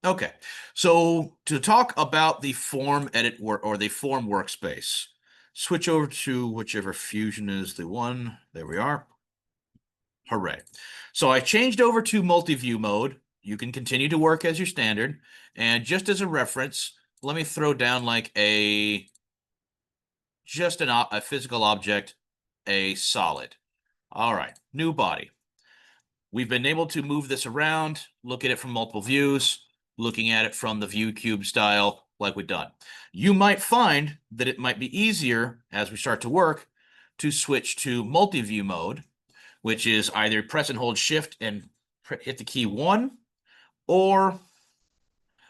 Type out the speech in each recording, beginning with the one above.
Okay, so to talk about the form edit or the form workspace, switch over to whichever Fusion is the one. There we are. Hooray. So I changed over to multi-view mode. You can continue to work as your standard. And just as a reference, let me throw down like just a physical object, a solid. All right, new body. We've been able to move this around, look at it from multiple views, looking at it from the view cube style like we've done. You might find that it might be easier as we start to work to switch to multi-view mode, which is either press and hold shift and hit the key 1, or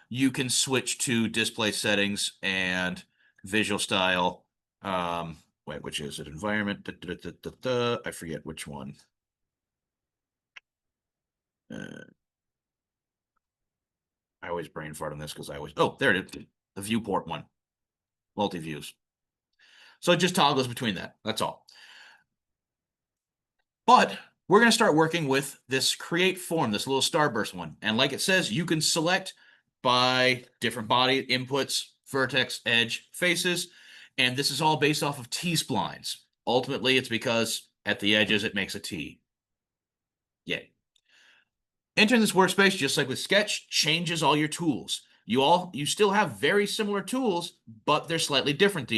you can switch to display settings and visual style. Wait, which is it? Environment. I forget which one. I always brain fart on this because oh, there it is. The viewport one, multi-views. So it just toggles between that. That's all. But we're going to start working with this create form, this little starburst one. And like it says, you can select by different body inputs, vertex, edge, faces. And this is all based off of T-splines. Ultimately, it's because at the edges, it makes a T. Yay. Entering this workspace, just like with Sketch, changes all your tools. You still have very similar tools, but they're slightly different,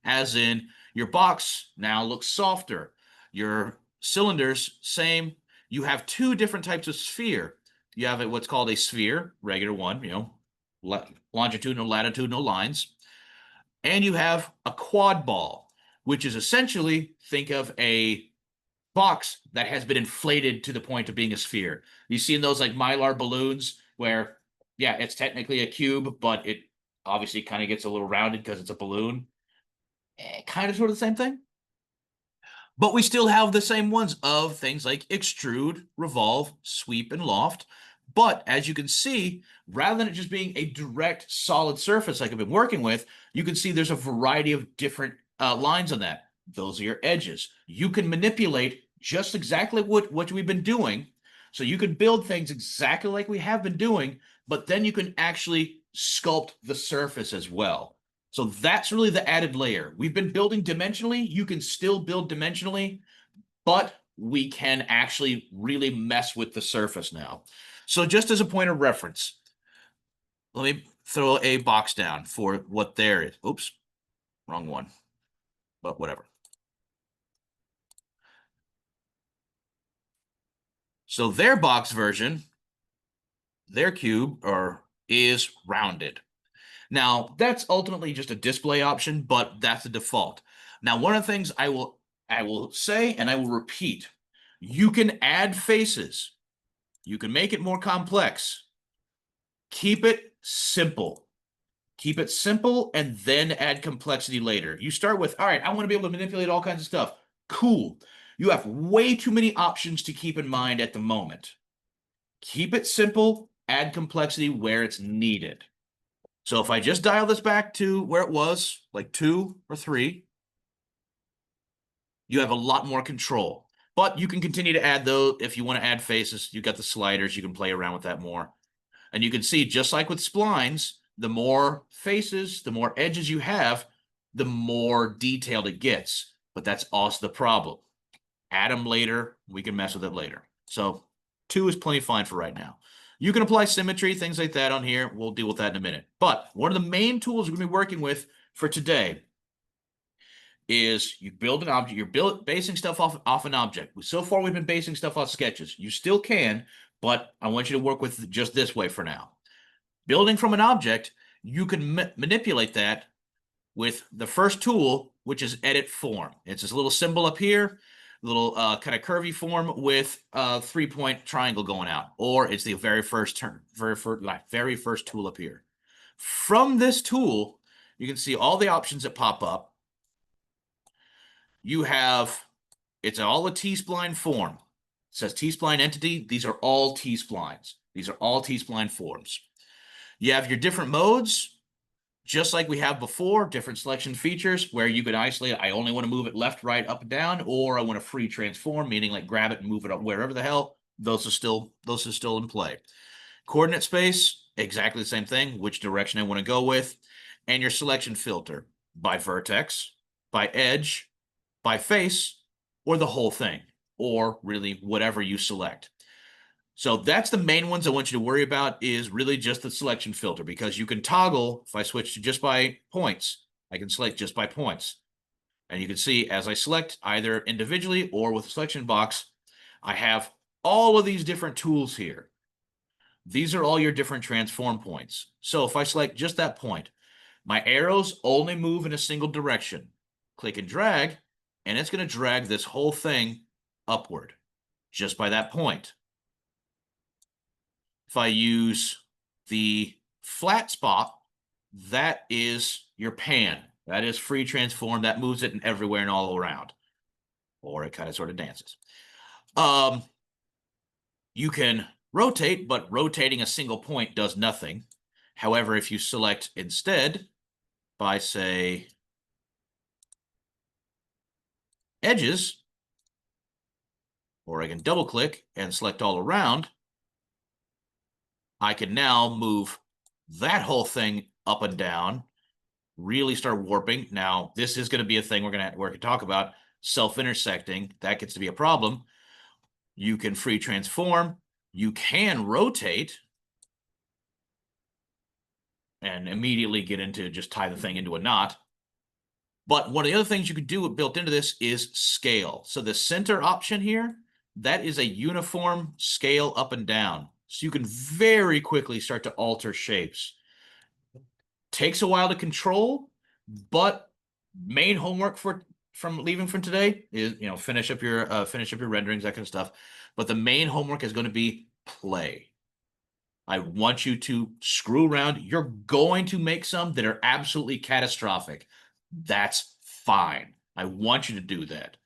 as in your box now looks softer. Your cylinders, same. You have two different types of sphere. You have what's called a sphere, regular one, longitudinal, latitudinal lines. And you have a quad ball, which is essentially, think of a box that has been inflated to the point of being a sphere. You see in those like Mylar balloons where, yeah, it's technically a cube, but it obviously kind of gets a little rounded because it's a balloon. Kind of sort of the same thing. But we still have the same ones of things like extrude, revolve, sweep, and loft. But as you can see, rather than it just being a direct solid surface like I've been working with, you can see there's a variety of different lines on that. Those are your edges. You can manipulate just exactly what we've been doing. So you can build things exactly like we have been doing, but then you can actually sculpt the surface as well. So that's really the added layer. We've been building dimensionally. You can still build dimensionally, but we can actually really mess with the surface now. So just as a point of reference, let me throw a box down for what there is. Oops, wrong one, but whatever. So their box version, their cube is rounded. Now, that's ultimately just a display option, but that's the default. Now, one of the things I will say, and I will repeat, you can add faces. You can make it more complex. Keep it simple. Keep it simple and then add complexity later. You start with, all right, I want to be able to manipulate all kinds of stuff. Cool. You have way too many options to keep in mind at the moment. Keep it simple, add complexity where it's needed. So if I just dial this back to where it was, like 2 or 3, you have a lot more control. But you can continue to add those. If you want to add faces, you've got the sliders. You can play around with that more. And you can see, just like with splines, the more faces, the more edges you have, the more detailed it gets. But that's also the problem. Add them later. We can mess with it later. So 2 is plenty fine for right now. You can apply symmetry, things like that on here. We'll deal with that in a minute. But one of the main tools we're going to be working with for today is you build an object. You're basing stuff off an object. So far, we've been basing stuff off sketches. You still can, but I want you to work with just this way for now. Building from an object, you can manipulate that with the first tool, which is edit form. It's this little symbol up here, little kind of curvy form with a 3-point triangle going out, or it's the very first tool up here. From this tool, you can see all the options that pop up. You have, it's all a T-spline form. It says T-spline entity. These are all T-splines. These are all T-spline forms. You have your different modes, just like we have before, different selection features where you could isolate, I only want to move it left, right, up, and down, or I want to free transform, meaning like grab it and move it up wherever the hell. Those are still in play. Coordinate space, exactly the same thing, which direction I want to go with, and your selection filter by vertex, by edge, by face, or the whole thing, or really whatever you select. So that's the main ones I want you to worry about, is really just the selection filter, because you can toggle. If I switch to just by points, I can select just by points. And you can see as I select either individually or with a selection box, I have all of these different tools here. These are all your different transform points. So if I select just that point, my arrows only move in a single direction. Click and drag, and it's going to drag this whole thing upward just by that point. If I use the flat spot, that is your pan. That is free transform. That moves it in everywhere and all around. Or it kind of sort of dances. You can rotate, but rotating a single point does nothing. However, if you select instead by, say, edges, or I can double click and select all around, I can now move that whole thing up and down, really start warping. Now, this is going to be a thing we're going to talk about, self-intersecting. That gets to be a problem. You can free transform. You can rotate and immediately get into just tie the thing into a knot. But one of the other things you could do built into this is scale. So the center option here, that is a uniform scale up and down. So you can very quickly start to alter shapes. Takes a while to control, but main homework from leaving from today is, finish up your renderings, that kind of stuff. But the main homework is going to be play. I want you to screw around. You're going to make some that are absolutely catastrophic. That's fine. I want you to do that.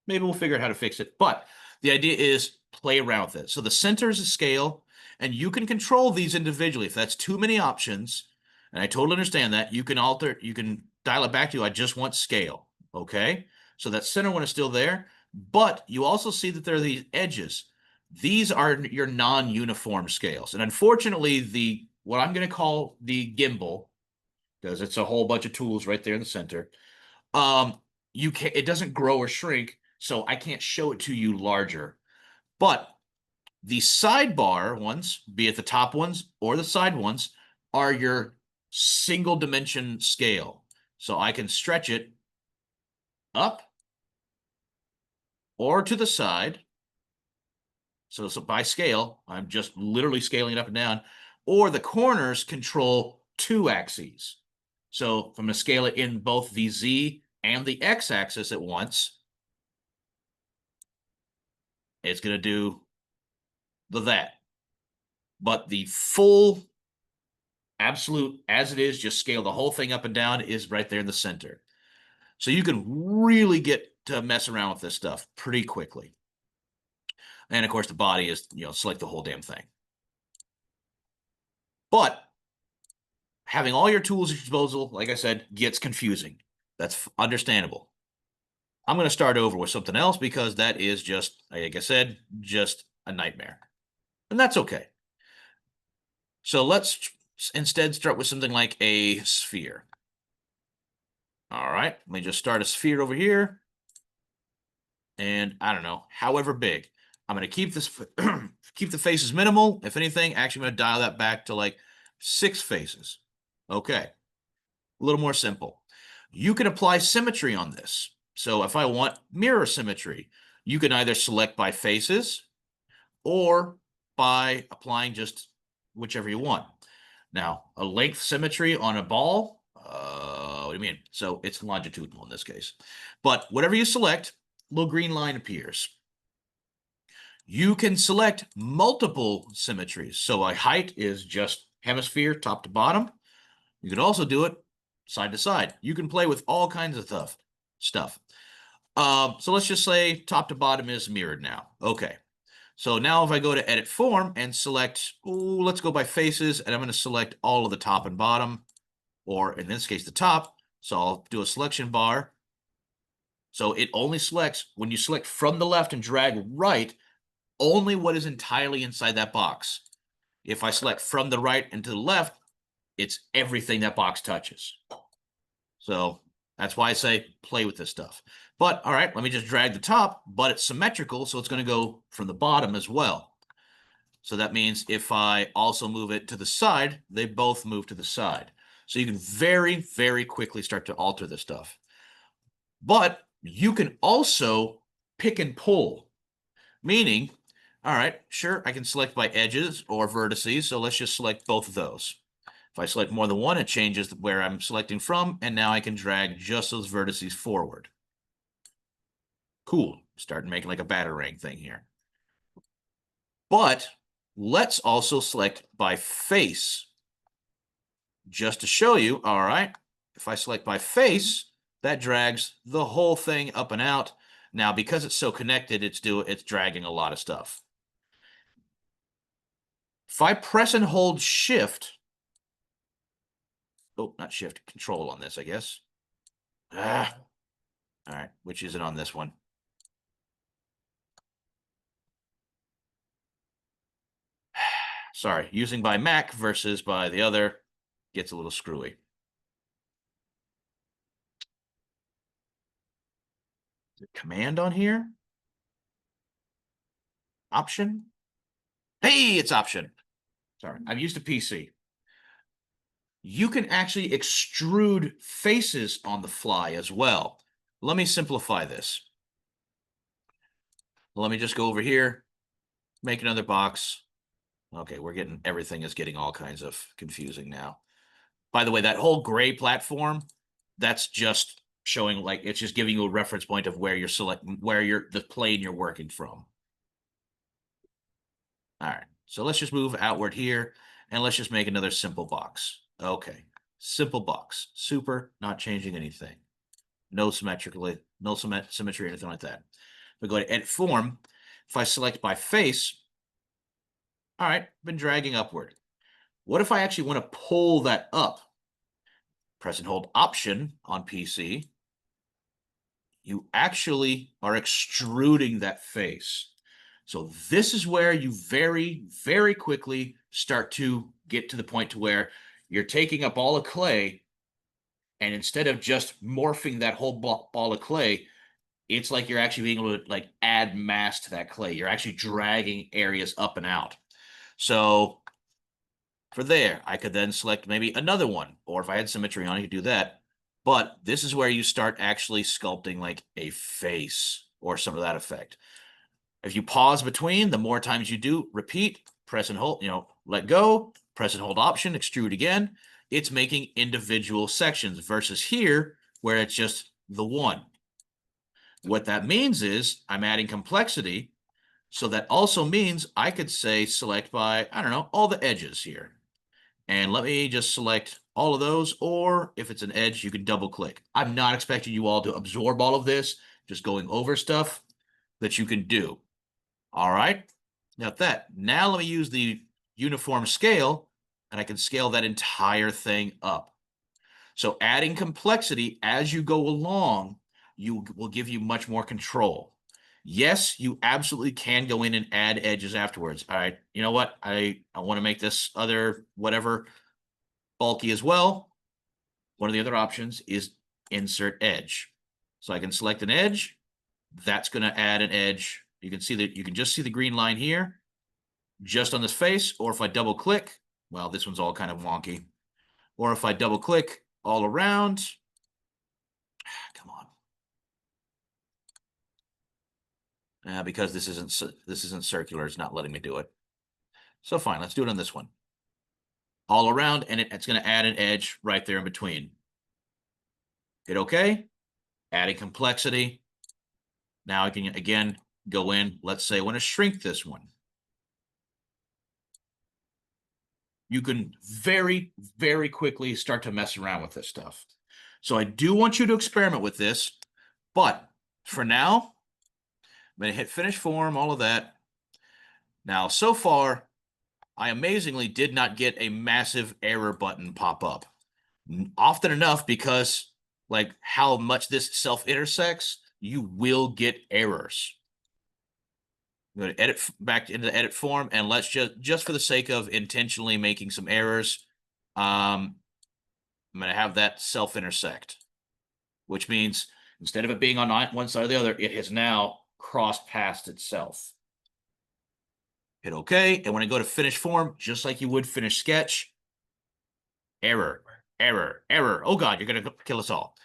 Maybe we'll figure out how to fix it. But the idea is play around with it. So the center is a scale, and you can control these individually. If that's too many options, and I totally understand that, you can dial it back to, I just want scale. Okay? So that center one is still there, but you also see that there are these edges. These are your non-uniform scales. And unfortunately, what I'm going to call the gimbal, because it's a whole bunch of tools right there in the center, it doesn't grow or shrink, so I can't show it to you larger. But the sidebar ones, be it the top ones or the side ones, are your single dimension scale. So I can stretch it up or to the side. So by scale, I'm just literally scaling it up and down. Or the corners control two axes. So if I'm going to scale it in both the Z and the X axis at once, it's going to do that. But the full absolute, as it is, just scale the whole thing up and down, is right there in the center. So you can really get to mess around with this stuff pretty quickly. And of course, the body is, select the whole damn thing. But having all your tools at your disposal, like I said, gets confusing. That's understandable. I'm going to start over with something else, because that is just, like I said, just a nightmare. And that's okay. So let's instead start with something like a sphere. All right, let me just start a sphere over here. And I don't know, however big. I'm going to keep this, keep the faces minimal. If anything, actually, I'm going to dial that back to like 6 faces. Okay, a little more simple. You can apply symmetry on this. So if I want mirror symmetry, you can either select by faces or by applying just whichever you want. Now, a length symmetry on a ball, what do you mean? So it's longitudinal in this case. But whatever you select, a little green line appears. You can select multiple symmetries. So a height is just hemisphere, top to bottom. You can also do it side to side. You can play with all kinds of stuff. So let's just say top to bottom is mirrored now. Okay. So now if I go to edit form and select, let's go by faces, and I'm going to select all of the top and bottom, or in this case, the top. So I'll do a selection bar. So it only selects, when you select from the left and drag right, only what is entirely inside that box. If I select from the right and to the left, it's everything that box touches. So that's why I say play with this stuff. But all right, let me just drag the top, but it's symmetrical, so it's going to go from the bottom as well. So that means if I also move it to the side, they both move to the side. So you can very, very quickly start to alter this stuff. But you can also pick and pull, meaning, all right, sure, I can select by edges or vertices. So let's just select both of those. If I select more than one, it changes where I'm selecting from, and now I can drag just those vertices forward. Cool. Starting making like a batarang thing here. But let's also select by face. Just to show you, all right, if I select by face, that drags the whole thing up and out. Now, because it's so connected, it's dragging a lot of stuff. If I press and hold Shift, oh, not Shift, Control on this, I guess. All right, which is it on this one? Sorry, using by Mac versus by the other gets a little screwy. Is it Command on here? Option? Hey, it's Option. Sorry, I'm used to PC. You can actually extrude faces on the fly as well. Let me simplify this. Let me just go over here, make another box. Okay, everything is getting all kinds of confusing now. By the way, that whole gray platform, that's just showing, like, it's just giving you a reference point of where the plane you're working from. All right, so let's just move outward here, and let's just make another simple box. Okay, simple box, super, not changing anything. No symmetry or anything like that. We go to edit form. If I select by face, all right, been dragging upward. What if I actually want to pull that up? Press and hold Option on PC. You actually are extruding that face. So this is where you very, very quickly start to get to the point to where you're taking up all the clay, and instead of just morphing that whole ball of clay, it's like you're actually being able to like add mass to that clay. You're actually dragging areas up and out. So for there, I could then select maybe another one, or if I had symmetry on, I could do that. But this is where you start actually sculpting like a face or some of that effect. If you pause between, the more times you do, repeat, press and hold, let go, press and hold Option, extrude again. It's making individual sections versus here where it's just the one. What that means is I'm adding complexity. So that also means I could say select by, I don't know, all the edges here. And let me just select all of those, or if it's an edge, you can double click. I'm not expecting you all to absorb all of this, just going over stuff that you can do. All right, now let me use the uniform scale, and I can scale that entire thing up. So adding complexity as you go along, you will give you much more control. Yes, you absolutely can go in and add edges afterwards. All right, you know what? I want to make this other whatever bulky as well. One of the other options is insert edge. So I can select an edge. That's going to add an edge. You can see that you can just see the green line here just on this face, or if I double click, well, this one's all kind of wonky. Or if I double click all around, come on. Because this isn't circular, it's not letting me do it. So fine, let's do it on this one. All around, and it's going to add an edge right there in between. Hit OK, adding complexity. Now I can, again, go in. Let's say I want to shrink this one. You can very, very quickly start to mess around with this stuff. So I do want you to experiment with this, but for now, I'm going to hit finish form, all of that. Now, so far, I amazingly did not get a massive error button pop up. Often enough, because like how much this self-intersects, you will get errors. I'm going to edit back into the edit form, and let's just for the sake of intentionally making some errors, I'm going to have that self-intersect, which means instead of it being on one side or the other, it has now crossed past itself. Hit OK, and when I go to finish form, just like you would finish sketch, error, error, error. Oh God, you're going to kill us all.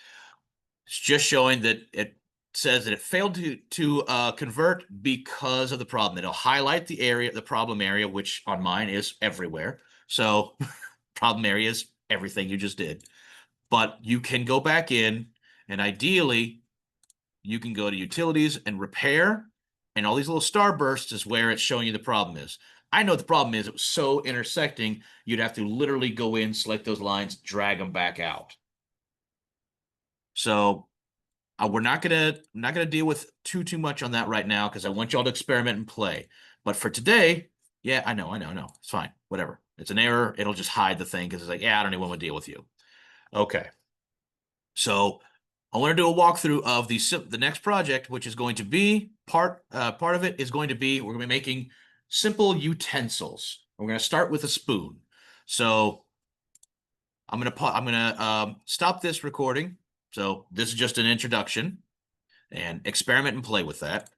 It's just showing that it says that it failed to convert because of the problem. It'll highlight the area, the problem area, which on mine is everywhere. So problem area is everything you just did. But you can go back in, and ideally, you can go to utilities and repair, and all these little starbursts is where it's showing you the problem is. I know what the problem is. It was so intersecting, you'd have to literally go in, select those lines, drag them back out. So we're not gonna deal with too much on that right now because I want y'all to experiment and play. But for today, yeah, I know, it's fine, whatever. It's an error. It'll just hide the thing because it's like, yeah, I don't even want to deal with you. Okay, so I want to do a walkthrough of the next project, which is going to be part of it is going to be we're going to be making simple utensils. We're going to start with a spoon. So I'm gonna stop this recording. So this is just an introduction, and experiment and play with that.